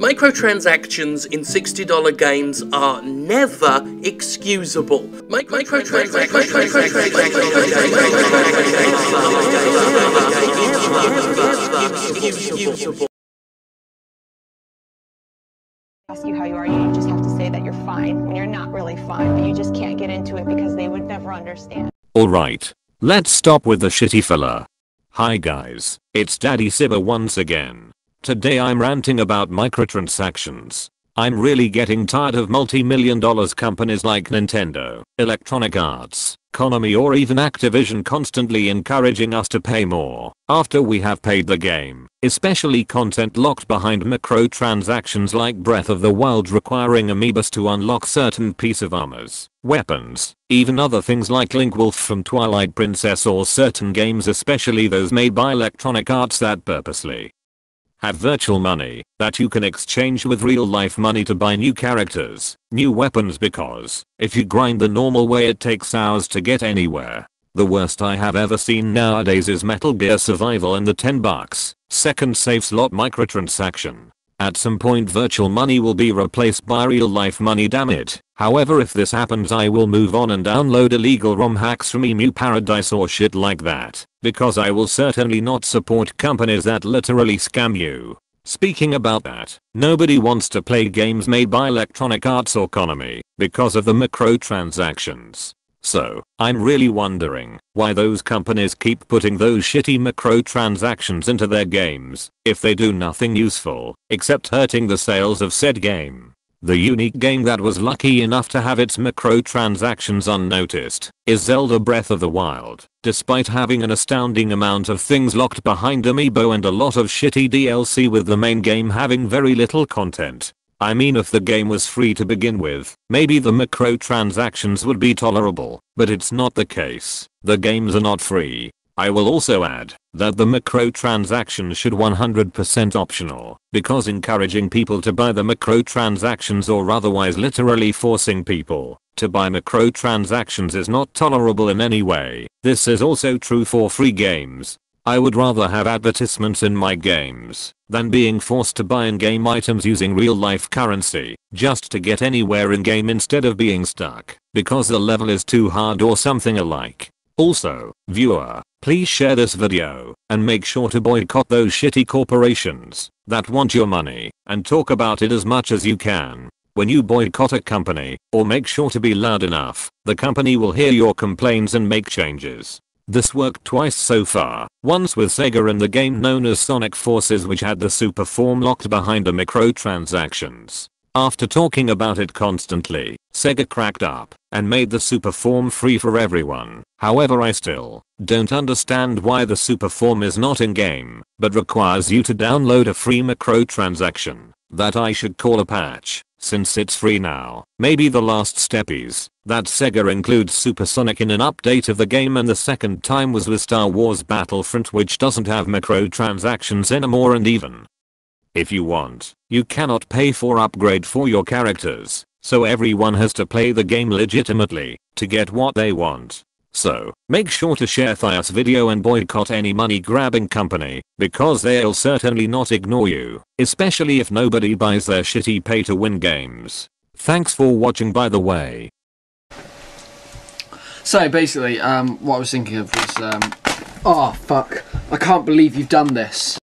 Microtransactions in $60 games are never excusable. Ask you how you are, you just have to say that you're fine when you're not really fine, but you just can't get into it because they would never understand. Alright, let's stop with the shitty filler. Hi guys, it's Daddy Sibber once again. Today I'm ranting about microtransactions. I'm really getting tired of multi-million dollars companies like Nintendo, Electronic Arts, Konami or even Activision constantly encouraging us to pay more after we have paid the game, especially content locked behind microtransactions like Breath of the Wild requiring amiibos to unlock certain piece of armors, weapons, even other things like Link Wolf from Twilight Princess or certain games, especially those made by Electronic Arts that purposely have virtual money that you can exchange with real life money to buy new characters, new weapons, because if you grind the normal way it takes hours to get anywhere. The worst I have ever seen nowadays is Metal Gear Survival and the $10 second save slot microtransaction. At some point virtual money will be replaced by real life money, damn it. However, if this happens I will move on and download illegal ROM hacks from Emu Paradise or shit like that, because I will certainly not support companies that literally scam you. Speaking about that, nobody wants to play games made by Electronic Arts or Konami because of the microtransactions. So, I'm really wondering why those companies keep putting those shitty microtransactions into their games if they do nothing useful except hurting the sales of said game. The unique game that was lucky enough to have its microtransactions unnoticed is Zelda Breath of the Wild, despite having an astounding amount of things locked behind amiibo and a lot of shitty DLC with the main game having very little content. I mean, if the game was free to begin with, maybe the microtransactions would be tolerable, but it's not the case. The games are not free. I will also add that the microtransactions should 100% optional, because encouraging people to buy the microtransactions or otherwise literally forcing people to buy microtransactions is not tolerable in any way. This is also true for free games. I would rather have advertisements in my games than being forced to buy in-game items using real-life currency just to get anywhere in-game instead of being stuck because the level is too hard or something alike. Also, viewer, please share this video and make sure to boycott those shitty corporations that want your money and talk about it as much as you can. When you boycott a company, or make sure to be loud enough, the company will hear your complaints and make changes. This worked twice so far, once with Sega in the game known as Sonic Forces, which had the super form locked behind the microtransactions. After talking about it constantly, Sega cracked up and made the super form free for everyone. However, I still don't understand why the super form is not in game, but requires you to download a free microtransaction that I should call a patch, since it's free now. Maybe the last step is that Sega includes Supersonic in an update of the game, and the second time was with Star Wars Battlefront, which doesn't have microtransactions anymore, and even if you want, you cannot pay for upgrade for your characters, so everyone has to play the game legitimately to get what they want. So, make sure to share this video and boycott any money grabbing company, because they'll certainly not ignore you, especially if nobody buys their shitty pay to win games. Thanks for watching, by the way. So basically, what I was thinking of was, oh fuck, I can't believe you've done this.